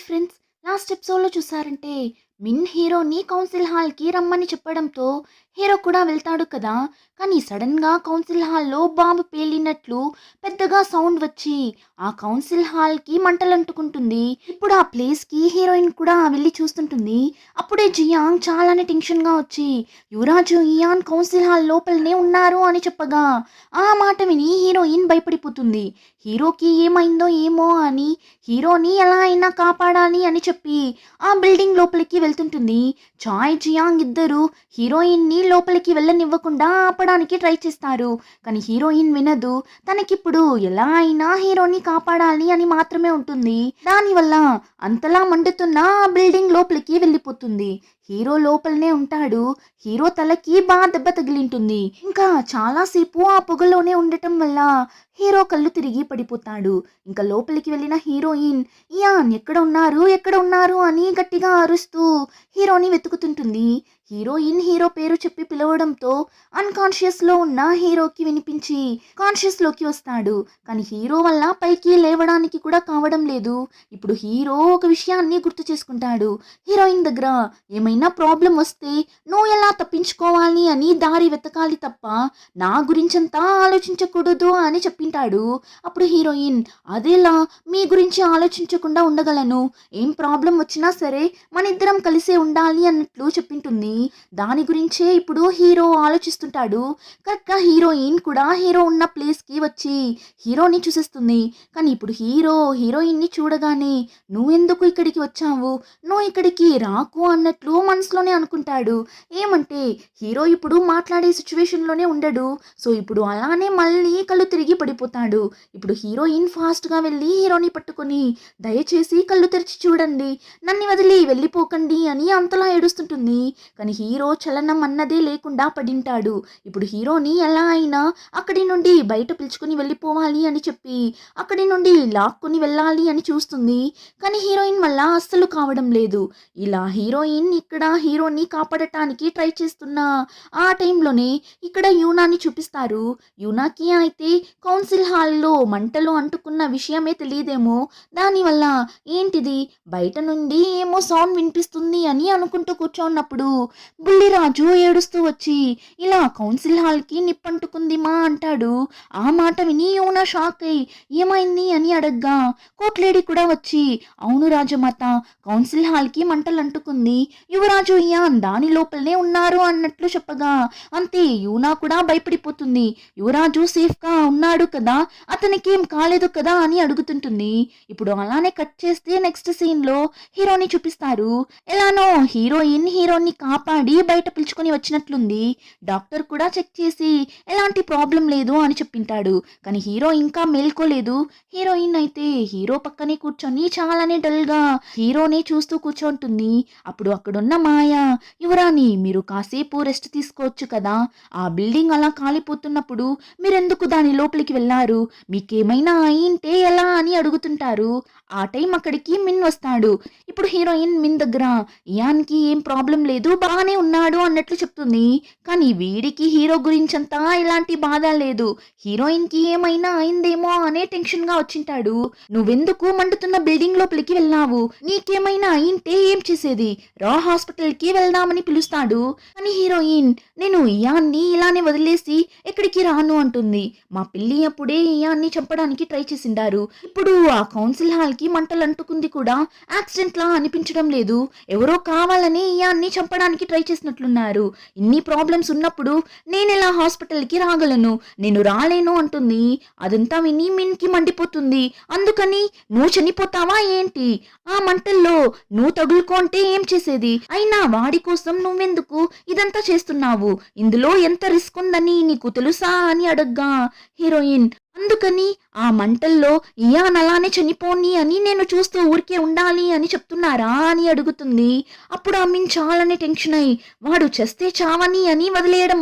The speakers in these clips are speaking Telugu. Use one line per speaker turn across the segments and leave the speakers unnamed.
ఫ్రెండ్స్, లాస్ట్ ఎపిసోడ్‌లో చూసారంటే మిన్ హీరోని కౌన్సిల్ హాల్‌కి రమ్మని చెప్పడంతో హీరో కూడా వెళ్తాడు కదా! కానీ సడెన్‌గా కౌన్సిల్ హాల్‌లో బాంబు పేలినట్లు పెద్దగా సౌండ్ వచ్చి ఆ కౌన్సిల్ హాల్‌కి మంటలంటుకుంటుంది. ఇప్పుడు ఆ ప్లేస్‌కి హీరోయిన్ కూడా వెళ్లి చూస్తుంటుంది. అప్పుడే జియాంగ్ చాలానే టెన్షన్‌గా వచ్చి యువరాజు, ఇయాన్ కౌన్సిల్ హాల్ లోపలనే ఉన్నారు అని చెప్పగా ఆ మాట విని హీరోయిన్ భయపడిపోతుంది. హీరోకి ఏమైందో ఏమో అని హీరోని ఎలా అయినా కాపాడాలి అని చెప్పి ఆ బిల్డింగ్ లోపలికి వెళ్తుంటుంది. చాయ్, జియాంగ్ ఇద్దరు హీరోయిన్ని లోపలికి వెళ్ళనివ్వకుండా ఆపడానికి ట్రై చేస్తారు. కానీ హీరోయిన్ వినదు. తనకిప్పుడు ఎలా అయినా హీరోని కాపాడాలి అని మాత్రమే ఉంటుంది. దానివల్ల అంతలా మండుతున్న ఆ బిల్డింగ్ లోపలికి వెళ్ళిపోతుంది. హీరో లోపలనే ఉంటాడు. హీరో తలకి బాగా దెబ్బ తగిలింటుంది. ఇంకా చాలాసేపు ఆ పొగలోనే ఉండటం వల్ల హీరో కళ్ళు తిరిగి పడిపోతాడు. ఇంకా లోపలికి వెళ్ళిన హీరోయిన్ ఇయాన్ ఎక్కడ ఉన్నారు, ఎక్కడ ఉన్నారు అని గట్టిగా అరుస్తూ హీరోని వెతుకుతుంటుంది. హీరోయిన్ హీరో పేరు చెప్పి పిలవడంతో అన్కాన్షియస్లో ఉన్న హీరోకి వినిపించి కాన్షియస్లోకి వస్తాడు. కానీ హీరో వల్ల పైకి లేవడానికి కూడా కావడం లేదు. ఇప్పుడు హీరో ఒక విషయాన్ని గుర్తు చేసుకుంటాడు. హీరోయిన్ దగ్గర ఏమైనా ప్రాబ్లం వస్తే నువ్వు ఎలా తప్పించుకోవాలి అని దారి వెతకాలి తప్ప నా గురించంతా ఆలోచించకూడదు అని చెప్పింటాడు. అప్పుడు హీరోయిన్ అదేలా మీ గురించి ఆలోచించకుండా ఉండగలను, ఏం ప్రాబ్లం వచ్చినా సరే మన ఇద్దరం కలిసే ఉండాలి అన్నట్లు చెప్పింటుంది. దాని గురించే ఇప్పుడు హీరో ఆలోచిస్తుంటాడు. కరెక్ట్గా హీరోయిన్ కూడా హీరో ఉన్న ప్లేస్కి వచ్చి హీరోని చూసేస్తుంది. కానీ ఇప్పుడు హీరో హీరోయిన్ని చూడగానే నువ్వెందుకు ఇక్కడికి వచ్చావు, నువ్వు ఇక్కడికి రాకు అన్నట్లు మనసులోనే అనుకుంటాడు. ఏమంటే హీరో ఇప్పుడు మాట్లాడే సిచ్యువేషన్లోనే ఉండడు. సో ఇప్పుడు అలానే మళ్ళీ కళ్ళు తిరిగి పడిపోతాడు. ఇప్పుడు హీరోయిన్ ఫాస్ట్గా వెళ్ళి హీరోని పట్టుకొని దయచేసి కళ్ళు తెరిచి చూడండి, నన్ను వదిలి వెళ్ళిపోకండి అని అంతలా ఏడుస్తుంటుంది. కానీ హీరో చలనం అన్నదే లేకుండా పడింటాడు. ఇప్పుడు హీరోని ఎలా అయినా అక్కడి నుండి బయట పిలుచుకుని వెళ్ళిపోవాలి అని చెప్పి అక్కడి నుండి లాక్కుని వెళ్ళాలి అని చూస్తుంది. కానీ హీరోయిన్ వల్ల అస్సలు కావడం లేదు. ఇలా హీరోయిన్ ఇక్కడ హీరోని కాపాడటానికి ట్రై చేస్తున్న ఆ టైంలోనే ఇక్కడ యూనాని చూపిస్తారు. యూనాకి అయితే కౌన్సిల్ హాల్లో మంటలు అంటుకున్న విషయమే తెలియదేమో. దానివల్ల ఏంటిది బయట నుండి ఏమో సౌండ్ వినిపిస్తుంది అని అనుకుంటూ కూర్చోన్నప్పుడు బుల్లిరాజు ఏడుస్తూ వచ్చి ఇలా కౌన్సిల్ హాల్కి నిప్పంటుకుంది మా అంటాడు. ఆ మాట విని యూనా షాక్ అయి ఏమైంది అని అడగ్గా కోట్లేడి కూడా వచ్చి అవును రాజమాత, కౌన్సిల్ హాల్కి మంటలు అంటుకుంది, యువరాజు ఇయాన్ దాని లోపలనే ఉన్నారు అన్నట్లు చెప్పగా అంతే యూనా కూడా భయపడిపోతుంది. యువరాజు సేఫ్గా ఉన్నాడు కదా, అతనికి ఏం కాలేదు కదా అని అడుగుతుంటుంది. ఇప్పుడు అలానే కట్ చేస్తే నెక్స్ట్ సీన్లో హీరోని చూపిస్తారు. ఎలానో హీరోయిన్ హీరోని కాపాడి బయట పిలుచుకొని వచ్చినట్లుంది. డాక్టర్ కూడా చెక్ చేసి ఎలాంటి ప్రాబ్లం లేదు అని చెప్పింటాడు. కానీ హీరో ఇంకా మేల్కోలేదు. హీరోయిన్ అయితే హీరో పక్కనే కూర్చొని చాలానే డల్గా హీరోనే చూస్తూ కూర్చోంటుంది. అప్పుడు అక్కడున్న మాయ యువరాణి మీరు కాసేపు రెస్ట్ తీసుకోవచ్చు కదా, ఆ బిల్డింగ్ అలా కాలిపోతున్నప్పుడు మీరెందుకు దాని లోపలికి వెళ్ళారు, మీకేమైనా అయింటే ఎలా అని అడుగుతుంటారు. ఆ టైం అక్కడికి మిన్ వస్తాడు. ఇప్పుడు హీరోయిన్ మిన్ దగ్గర ఇయాన్కి ఏం ప్రాబ్లం లేదు, బాగానే ఉన్నాడు అన్నట్లు చెప్తుంది. కానీ వీడికి హీరో గురించంతా ఇలాంటి బాధ లేదు. హీరోయిన్కి ఏమైనా అయిందేమో అనే టెన్షన్గా వచ్చింటాడు. నువ్వెందుకు మండుతున్న బిల్డింగ్ లోపలికి వెళ్ళావు, నీకేమైనా అయింటే ఏం చేసేది, రా హాస్పిటల్కి వెళ్దామని పిలుస్తాడు. కానీ హీరోయిన్ నేను ఇయాన్ని ఇలానే వదిలేసి ఎక్కడికి రాను అంటుంది. మా పెళ్ళి అప్పుడే ఇయాన్ని చంపడానికి ట్రై చేసిండారు. ఇప్పుడు ఆ కౌన్సిల్ హాల్కి మంటలు అంటుకుంది కూడా యాక్సిడెంట్ లా అనిపించడం లేదు, ఎవరో కావాలని ఇయాన్ని చంపడానికి ట్రై చేసినట్లున్నారు. ఇన్ని ప్రాబ్లమ్స్ ఉన్నప్పుడు నేనెలా హాస్పిటల్కి రాగలను, నేను రాలేను అంటుంది. అదంతా విని మిన్కి మండిపోతుంది. అందుకని నువ్వు చనిపోతావా ఏంటి, ఆ మంటల్లో నువ్వు తగులుకుంటే ఏం చేసేది, అయినా వాడి కోసం నువ్వెందుకు ఇదంతా చేస్తున్నావు, ఇందులో ఎంత రిస్క్ ఉందని నీకు తెలుసా అని అడగ్గా హీరోయిన్ అందుకని ఆ మంటల్లో ఇయాన్ అలానే చనిపోని అని నేను చూస్తూ ఊరికే ఉండాలి అని చెప్తున్నారా అని అడుగుతుంది. అప్పుడు ఆమె చాలానే టెన్షన్ అయి వాడు చేస్తే చావని అని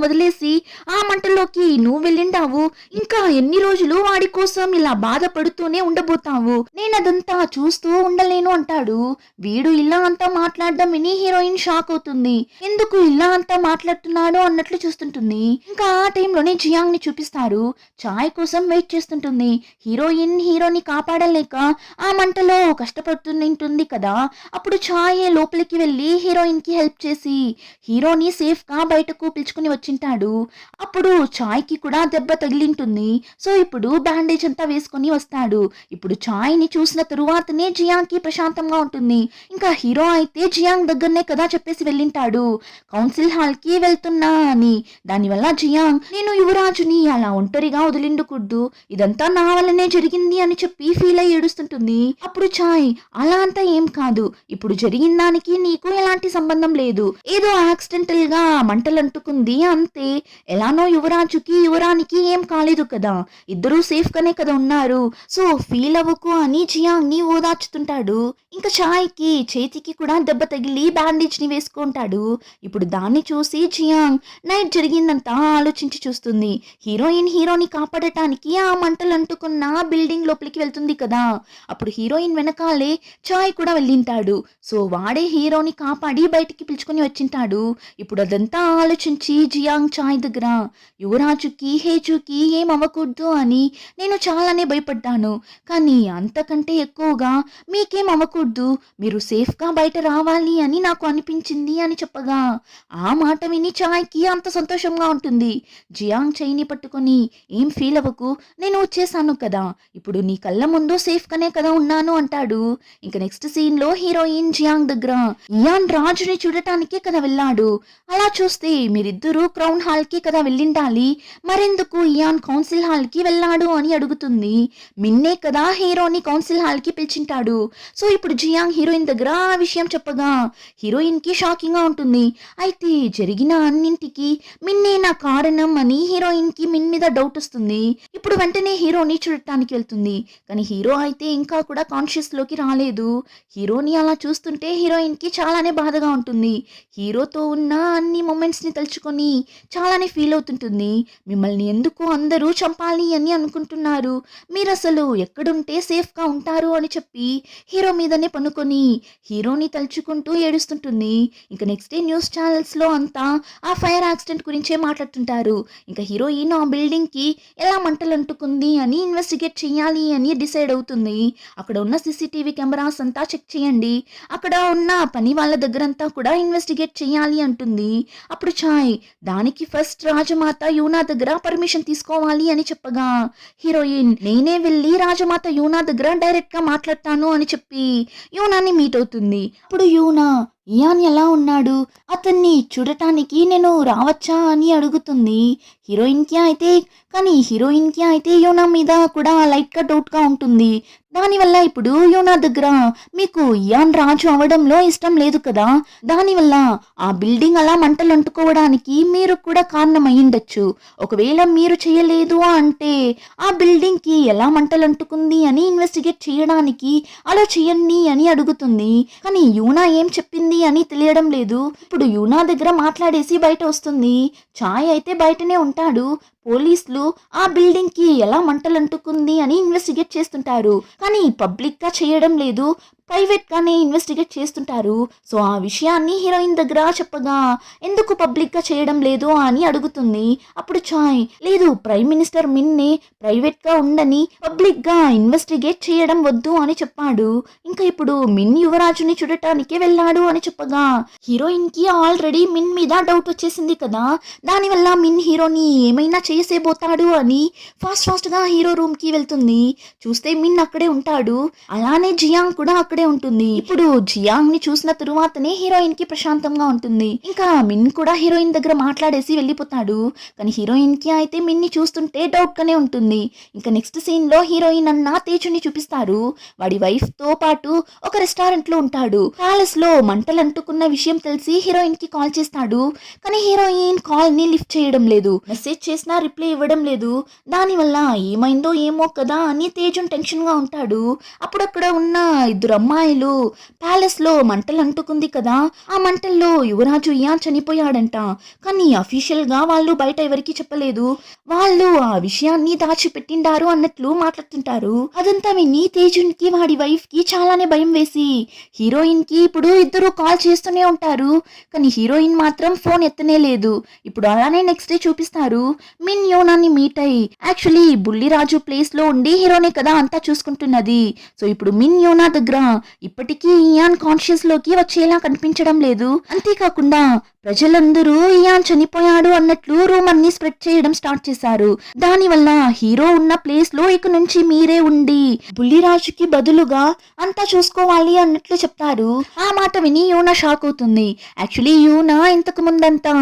వదిలేసి ఆ మంటల్లోకి నువ్వు వెళ్ళిండావు, ఇంకా ఎన్ని రోజులు వాడి కోసం ఇలా బాధపడుతూనే ఉండబోతావు, నేను అదంతా చూస్తూ ఉండలేను అంటాడు. వీడు ఇలా అంతా మాట్లాడడం విని హీరోయిన్ షాక్ అవుతుంది. ఎందుకు ఇలా అంతా మాట్లాడుతున్నాడో అన్నట్లు చూస్తుంటుంది. ఇంకా ఆ టైంలోనే జియాంగ్ ని చూపిస్తారు. చాయ్ కోసం వెయిట్ వెయిట్ చేస్తుంటుంది. హీరోని కాపాడలేక ఆ మంటలో కష్టపడుతుంటుంది కదా. అప్పుడు ఛాయే లోపలికి వెళ్ళి హీరోయిన్కి హెల్ప్ చేసి హీరోని సేఫ్గా బయటకు పిలుచుకుని వచ్చింటాడు. అప్పుడు ఛాయ్కి కూడా దెబ్బ తగిలింటుంది. సో ఇప్పుడు బ్యాండేజ్ అంతా వేసుకొని వస్తాడు. ఇప్పుడు ఛాయ్ని చూసిన తరువాతనే జియాంగ్కి ప్రశాంతంగా ఉంటుంది. ఇంకా హీరో అయితే జియాంగ్ దగ్గరనే కదా చెప్పేసి వెళ్ళింటాడు కౌన్సిల్ హాల్కి వెళ్తున్నా అని. దానివల్ల జియాంగ్ నేను యువరాజుని అలా ఒంటరిగా వదిలిండకూడదు, ఇదంతా నా వల్లనే జరిగింది అని చెప్పి ఫీల్ అయ్యి ఏడుస్తుంటుంది. అప్పుడు ఛాయ్ అలా అంతా ఏం కాదు, ఇప్పుడు జరిగిన దానికి నీకు ఎలాంటి సంబంధం లేదు, ఏదో యాక్సిడెంటల్ గా మంటలు అంటుకుంది అంతే, ఎలానో యువరాజుకి యువరానికి ఏం కాలేదు కదా, ఇద్దరూ సేఫ్ గానే కదా ఉన్నారు, సో ఫీల్ అవ్వకు అని జియాంగ్ ని ఓదార్చుతుంటాడు. ఇంకా ఛాయ్కి చేతికి కూడా దెబ్బ తగిలి బ్యాండేజ్ ని వేసుకుంటాడు. ఇప్పుడు దాన్ని చూసి జియాంగ్ నైట్ జరిగిందంతా ఆలోచించి చూస్తుంది. హీరోని కాపాడటానికి ఆ మంటలు అంటుకున్న బిల్డింగ్ లోపలికి వెళ్తుంది కదా. అప్పుడు హీరోయిన్ వెనకాలే ఛాయ్ కూడా వెళ్ళింటాడు. సో వాడే హీరోని కాపాడి బయటికి పిలుచుకొని వచ్చింటాడు. ఇప్పుడు అదంతా ఆలోచించి జియాంగ్ ఛాయ్ దగ్గర యువరాజుకి హేజుకి ఏం అవ్వకూడదు అని నేను చాలానే భయపడ్డాను, కానీ అంతకంటే ఎక్కువగా మీకేం అవ్వకూడదు, మీరు సేఫ్గా బయట రావాలి అని నాకు అనిపించింది అని చెప్పగా ఆ మాట విని ఛాయ్కి అంత సంతోషంగా ఉంటుంది. జియాంగ్ చైని పట్టుకొని ఏం ఫీల్ అవ్వకు, నేను వచ్చేసాను కదా, ఇప్పుడు నీ కళ్ళ ముందు సేఫ్గానే కదా ఉన్నాను అంటాడు. ఇంకా నెక్స్ట్ సీన్ లో హీరోయిన్ జియాంగ్ దగ్గర ఇయాన్ రాజుని చూడటానికే కదా వెళ్ళాడు, అలా చూస్తే మీరిద్దరూ క్రౌన్ హాల్ కి కదా వెళ్ళిండాలి, మరెందుకు ఇయాన్ కౌన్సిల్ హాల్ కి వెళ్ళాడు అని అడుగుతుంది. మిన్నే కదా హీరోని కౌన్సిల్ హాల్ కి పిలిచింటాడు. సో ఇప్పుడు జియాంగ్ హీరోయిన్ దగ్గర ఆ విషయం చెప్పగా హీరోయిన్ కి షాకింగ్ గా ఉంటుంది. అయితే జరిగిన అన్నింటికి మిన్నే నా కారణం అని హీరోయిన్ కి మిన్ మీద డౌట్ వస్తుంది. ఇప్పుడు వెంటనే హీరోని చూడటానికి వెళ్తుంది, కానీ హీరో అయితే ఇంకా కూడా కాన్షియస్ లోకి రాలేదు. హీరోని అలా చూస్తుంటే హీరోయిన్ కి చాలానే బాధగా ఉంటుంది. హీరోతో ఉన్న అన్ని మూమెంట్స్ ని తలుచుకొని చాలానే ఫీల్ అవుతుంటుంది. మిమ్మల్ని ఎందుకు అందరూ చంపాలి అని అనుకుంటున్నారు, మీరు అసలు ఎక్కడుంటే సేఫ్ గా ఉంటారు అని చెప్పి హీరో మీదనే పనుకొని హీరోని తలుచుకుంటూ ఏడుస్తుంటుంది. ఇంకా నెక్స్ట్ డే న్యూస్ ఛానల్స్ లో అంతా ఆ ఫైర్ యాక్సిడెంట్ గురించే మాట్లాడుతుంటారు. ఇంకా హీరోయిన్ ఆ బిల్డింగ్ కి ఎలా మంటలు అంటుకుంది అని ఇన్వెస్టిగేట్ చేయాలి అని డిసైడ్ అవుతుంది. అక్కడ ఉన్న సీసీటీవీ కెమెరాస్ అంతా చెక్ చేయండి, అక్కడ ఉన్న పని వాళ్ళ దగ్గరంతా కూడా ఇన్వెస్టిగేట్ చేయాలి అంటుంది. అప్పుడు ఛాయ్ దానికి ఫస్ట్ రాజమాత యూనా దగ్గర పర్మిషన్ తీసుకోవాలి అని చెప్పగా హీరోయిన్ నేనే వెళ్ళి రాజమాత యూనా దగ్గర డైరెక్ట్ గా మాట్లాడతాను అని చెప్పి యూనాని మీట్ అవుతుంది. అప్పుడు యూనా ఇయాన్ ఎలా ఉన్నాడు, అతన్ని చూడటానికి నేను రావచ్చా అని అడుగుతుంది హీరోయిన్కి అయితే యూనా మీద కూడా లైట్గా డౌట్గా ఉంటుంది. దానివల్ల ఇప్పుడు యూనా దగ్గర మీకు ఇయాన్ రాజు అవడంలో ఇష్టం లేదు కదా, దానివల్ల ఆ బిల్డింగ్ అలా మంటలు అంటుకోవడానికి మీరు కూడా కారణం అయ్యుండొచ్చు, ఒకవేళ మీరు చేయలేదు అంటే ఆ బిల్డింగ్ కి ఎలా మంటలు అంటుకుంది అని ఇన్వెస్టిగేట్ చేయడానికి అలా చేయండి అని అడుగుతుంది. కానీ యూనా ఏం చెప్పింది అని తెలియడం లేదు. ఇప్పుడు యూనా దగ్గర మాట్లాడేసి బయట వస్తుంది. ఛాయ్ అయితే బయటనే ఉంటాడు. పోలీసులు ఆ బిల్డింగ్ కి ఎలా మంటలు అంటుకుంది అని ఇన్వెస్టిగేట్ చేస్తుంటారు, కానీ పబ్లిక్ గా చేయడం లేదు, ప్రైవేట్ గానే ఇన్వెస్టిగేట్ చేస్తుంటారు. సో ఆ విషయాన్ని హీరోయిన్ దగ్గర చెప్పగా ఎందుకు పబ్లిక్ గా చేయడం లేదు అని అడుగుతుంది. అప్పుడు ఛాయ్ లేదు, ప్రైమ్ మినిస్టర్ మిన్నే ప్రైవేట్ గా ఉండని పబ్లిక్ గా ఇన్వెస్టిగేట్ చేయడం వద్దు అని చెప్పాడు. ఇంకా ఇప్పుడు మిన్ యువరాజుని చూడటానికే వెళ్ళాడు అని చెప్పగా హీరోయిన్ కి ఆల్రెడీ మిన్ మీద డౌట్ వచ్చేసింది కదా, దానివల్ల మిన్ హీరోని ఏమైనా చేసేబోతాడు అని ఫాస్ట్ గా హీరో రూమ్ కి వెళ్తుంది. చూస్తే మిన్ అక్కడే ఉంటాడు, అలానే జియాంగ్ కూడా అక్కడే ఉంటుంది. ఇప్పుడు జియాంగ్ ని చూసిన తరువాతనే హీరోయిన్ కి ప్రశాంతంగా ఉంటుంది. ఇంకా మిన్ కూడా హీరోయిన్ దగ్గర మాట్లాడేసి వెళ్ళిపోతాడు, కానీ హీరోయిన్ కి అయితే మిన్ ని చూస్తుంటే డౌట్ గానే ఉంటుంది. ఇంకా నెక్స్ట్ సీన్ లో హీరోయిన్ అన్న తేజుని చూపిస్తారు. వాడి వైఫ్ తో పాటు ఒక రెస్టారెంట్ లో ఉంటాడు. ప్యాలెస్ లో మంటలు అంటుకున్న విషయం తెలిసి హీరోయిన్ కి కాల్ చేస్తాడు, కానీ హీరోయిన్ కాల్ ని లిఫ్ట్ చేయడం లేదు, మెసేజ్ చేసినా రిప్లై ఇవ్వడం లేదు. దానివల్ల ఏమైందో ఏమో కదా అని తేజున్ టెన్షన్ గా ఉంటాడు. అప్పుడు అక్కడ ఉన్న ఇద్దరు అమ్మాయిలు ప్యాలెస్లో మంటలు అంటుకుంది కదా, ఆ మంటల్లో యువరాజు ఇయాన్ చనిపోయాడంట. కానీ అఫీషియల్గా వాళ్ళు బయట ఎవరికి చెప్పలేదు. వాళ్ళు ఆ విషయాన్ని దాచిపెట్టిండారు అన్నట్లు మాట్లాడుతుంటారు. అదంతా విని తేజునికి వాడి వైఫ్ కి చాలానే భయం వేసి హీరోయిన్ కి ఇప్పుడు ఇద్దరు కాల్ చేస్తూనే ఉంటారు. కానీ హీరోయిన్ మాత్రం ఫోన్ ఎత్తనే లేదు. ఇప్పుడు అలానే నెక్స్ట్ డే చూపిస్తారు మిన్ యోనాని మీట్ అయ్యి యాక్చువల్లీ బుల్లిరాజు ప్లేస్ లో ఉండి హీరోనే కదా అంతా చూసుకుంటున్నది. సో ఇప్పుడు మిన్ యోనా దగ్గర ఇప్పటికీ ఇయాన్ కాన్షియస్ లోకి వచ్చేలా కనిపించడం లేదు. అంతేకాకుండా ప్రజలందరూ ఇయాన్ చనిపోయాడు అన్నట్లు రూమర్ ని స్ప్రెడ్ చేయడం స్టార్ట్ చేశారు. దానివల్ల హీరో ఉన్న ప్లేస్ లో ఇక నుంచి మీరే ఉండి బుల్లిరాజుకి బదులుగా అంతా చూసుకోవాలి అన్నట్లు చెప్తారు. ఆ మాట విని యూనా షాక్ అవుతుంది. యాక్చువల్లీ యూనా ఇంతకు ముందంతా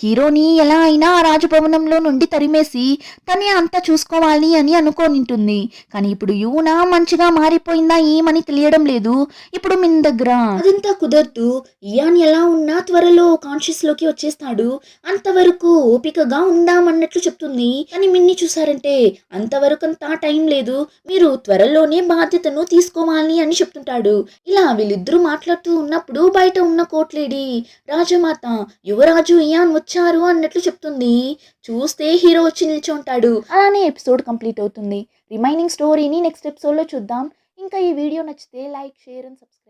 హీరోని ఎలా అయినా ఆ రాజభవనంలో నుండి తరిమేసి తనే అంతా చూసుకోవాలి అని అనుకోనింటుంది. కానీ ఇప్పుడు యూనా మంచిగా మారిపోయిందా ఏమని తెలియడం లేదు. ఇప్పుడు మిన్ దగ్గర అదంతా కుదరదు, ఇయాన్ ఎలా ఉన్నా త్వరలో కాన్షియస్ లోకి వచ్చేస్తాడు, అంతవరకు ఓపికగా ఉందామన్నట్లు చెప్తుంది. కానీ మిన్ని చూసారంటే అంతవరకు అంతా టైం లేదు, మీరు త్వరలోనే బాధ్యతను తీసుకోవాలి అని చెప్తుంటాడు. ఇలా వీళ్ళిద్దరూ మాట్లాడుతూ ఉన్నప్పుడు బయట ఉన్న కోర్ట్ లేడీ రాజమాత యువరాజు ఇయాన్ వచ్చారు అన్నట్లు చెప్తుంది. చూస్తే హీరో వచ్చి నిల్చుంటాడు. అలానే ఎపిసోడ్ కంప్లీట్ అవుతుంది. రిమైనింగ్ స్టోరీని నెక్స్ట్ ఎపిసోడ్లో చూద్దాం. ఇంకా ఈ వీడియో నచ్చితే లైక్, షేర్ అండ్ సబ్స్క్రైబ్.